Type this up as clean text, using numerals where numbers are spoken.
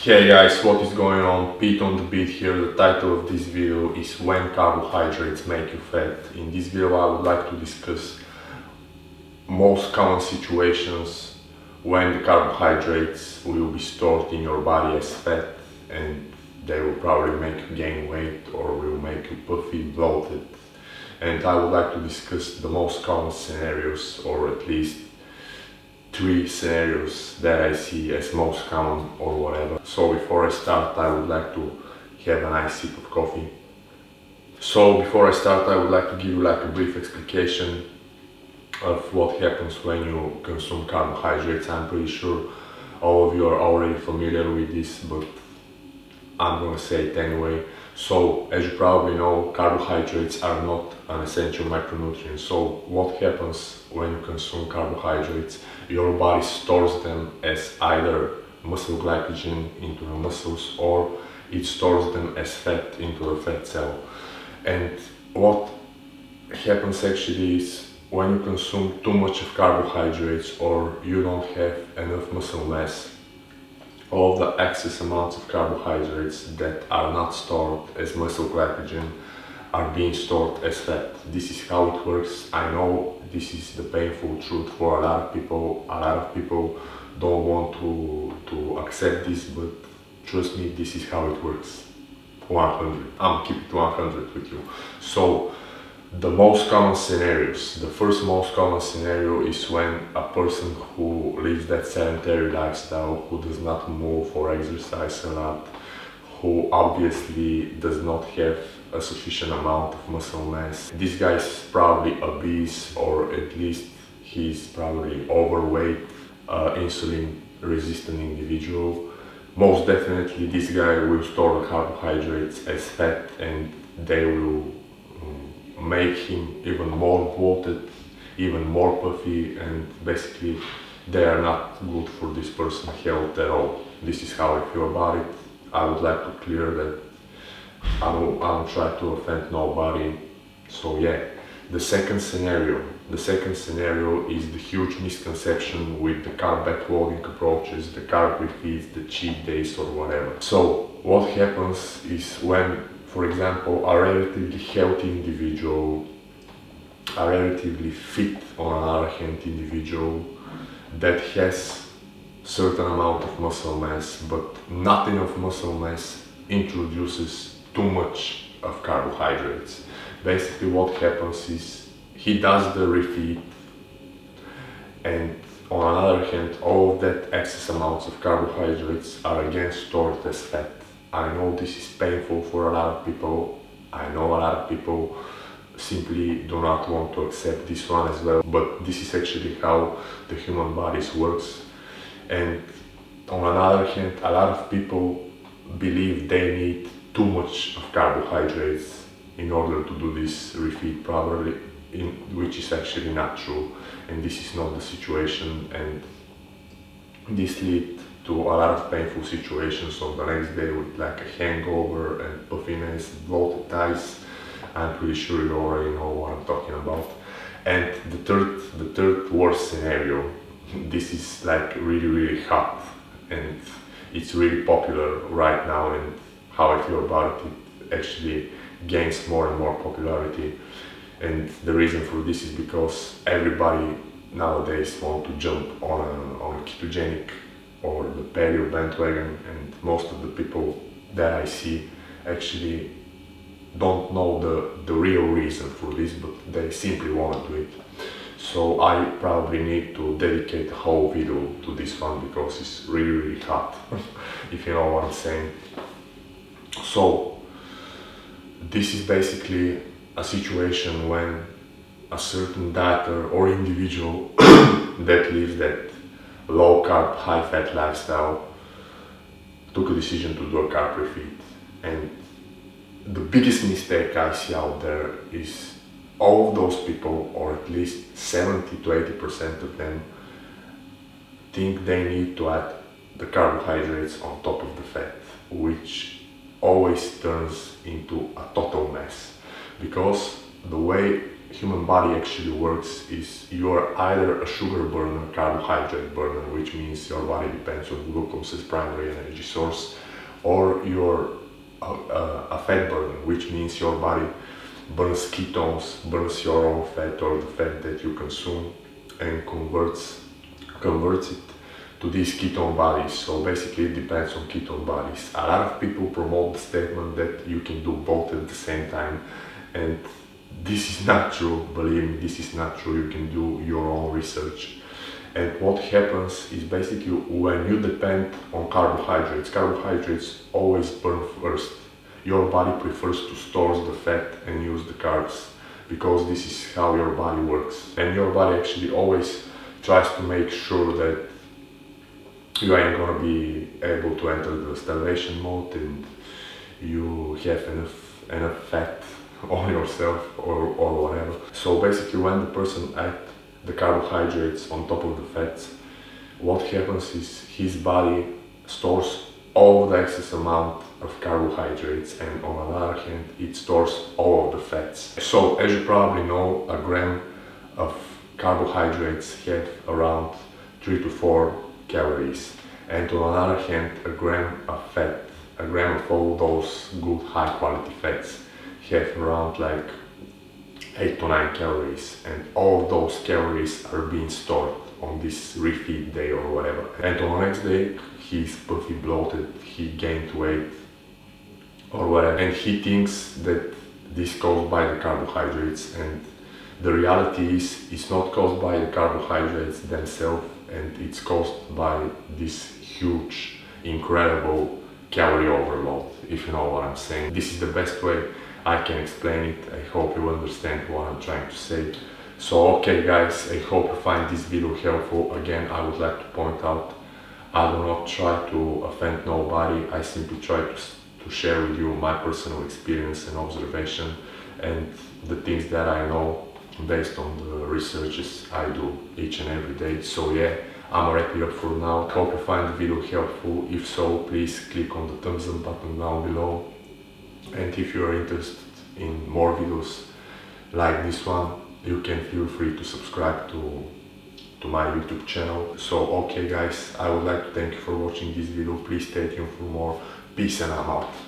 Hey guys, what is going on? Pete on the beat here. The title of this video is When Carbohydrates Make You Fat. In this video I would like to discuss most common situations when the carbohydrates will be stored in your body as fat and they will probably make you gain weight or will make you puffy, bloated. And I would like to discuss the most common scenarios, or at least 3 scenarios that I see as most common or whatever. So before I start, I would like to have a nice sip of coffee. So before I start, I would like to give you a brief explication of what happens when you consume carbohydrates. I'm pretty sure all of you are already familiar with this, but I'm gonna say it anyway. So, as you probably know, carbohydrates are not an essential macronutrient. So what happens when you consume carbohydrates? Your body stores them as either muscle glycogen into the muscles, or it stores them as fat into a fat cell. And what happens actually is when you consume too much of carbohydrates or you don't have enough muscle mass, all the excess amounts of carbohydrates that are not stored as muscle glycogen are being stored as fat. This is how it works. I know this is the painful truth for a lot of people. A lot of people don't want to accept this, but trust me, this is how it works. 100. I'm keep it 100 with you. So the most common scenarios, the first most common scenario is when a person who lives that sedentary lifestyle, who does not move or exercise a lot, who obviously does not have a sufficient amount of muscle mass. This guy is probably obese, or at least he's probably overweight, insulin resistant individual. Most definitely this guy will store the carbohydrates as fat, and they will make him even more bloated, even more puffy, and basically they are not good for this person's health at all. This is how I feel about it. I would like to clear that I don't try to offend nobody. So yeah, the second scenario is the huge misconception with the carb backloading approaches, the carb refeeds, the cheat days or whatever. So what happens is when, for example, a relatively healthy individual, a relatively fit, on the other hand, individual that has certain amount of muscle mass but not enough muscle mass introduces too much of carbohydrates. Basically what happens is he does the refeed, and on the other hand, all of that excess amounts of carbohydrates are again stored as fat. I know this is painful for a lot of people. I know a lot of people simply do not want to accept this one as well, but this is actually how the human body works. And on the other hand, a lot of people believe they need too much of carbohydrates in order to do this refeed properly, which is actually not true, and this is not the situation, and this leads to a lot of painful situations on the next day with a hangover and puffiness, bloated thighs. I'm pretty sure you already know what I'm talking about. And the third worst scenario, this is really hot and it's really popular right now, and how I feel about it actually gains more and more popularity. And the reason for this is because everybody nowadays want to jump on a ketogenic or the paleo bandwagon, and most of the people that I see actually don't know the real reason for this, but they simply want to do it. So I probably need to dedicate a whole video to this one because it's really hot, if you know what I'm saying. So this is basically a situation when a certain dieter or individual that lives that low carb, high fat lifestyle took a decision to do a carb refeed. And the biggest mistake I see out there is all of those people, or at least 70 to 80% of them, think they need to add the carbohydrates on top of the fat, which always turns into a total mess, because the way human body actually works is you are either a sugar burner, carbohydrate burner, which means your body depends on glucose as primary energy source, or you're a fat burner, which means your body burns ketones, burns your own fat or the fat that you consume, and converts it to these ketone bodies. So basically it depends on ketone bodies. A lot of people promote the statement that you can do both at the same time, and this is not true. Believe me, this is not true. You can do your own research. And what happens is basically when you depend on carbohydrates always burn first. Your body prefers to store the fat and use the carbs because this is how your body works. And your body actually always tries to make sure that you ain't gonna be able to enter the starvation mode and you have enough fat on yourself or whatever. So basically when the person adds the carbohydrates on top of the fats, what happens is his body stores all the excess amount of carbohydrates, and on the other hand it stores all of the fats. So as you probably know, a gram of carbohydrates have around 3 to 4 calories, and on the other hand a gram of all those good high quality fats have around like 8 to 9 calories, and all of those calories are being stored on this refeed day or whatever. And on the next day he's perfectly bloated, he gained weight or whatever, and he thinks that this caused by the carbohydrates, and the reality is it's not caused by the carbohydrates themselves, and it's caused by this huge, incredible calorie overload, if you know what I'm saying. This is the best way I can explain it. I hope you understand what I'm trying to say. So okay guys, I hope you find this video helpful. Again, I would like to point out, I do not try to offend nobody. I simply try to share with you my personal experience and observation and the things that I know based on the researches I do each and every day. So yeah, I'm wrapping up for now. Hope you find the video helpful. If so, please click on the thumbs up button down below. And if you are interested in more videos like this one, you can feel free to subscribe to my YouTube channel. So okay guys, I would like to thank you for watching this video. Please stay tuned for more. Peace and I'm out.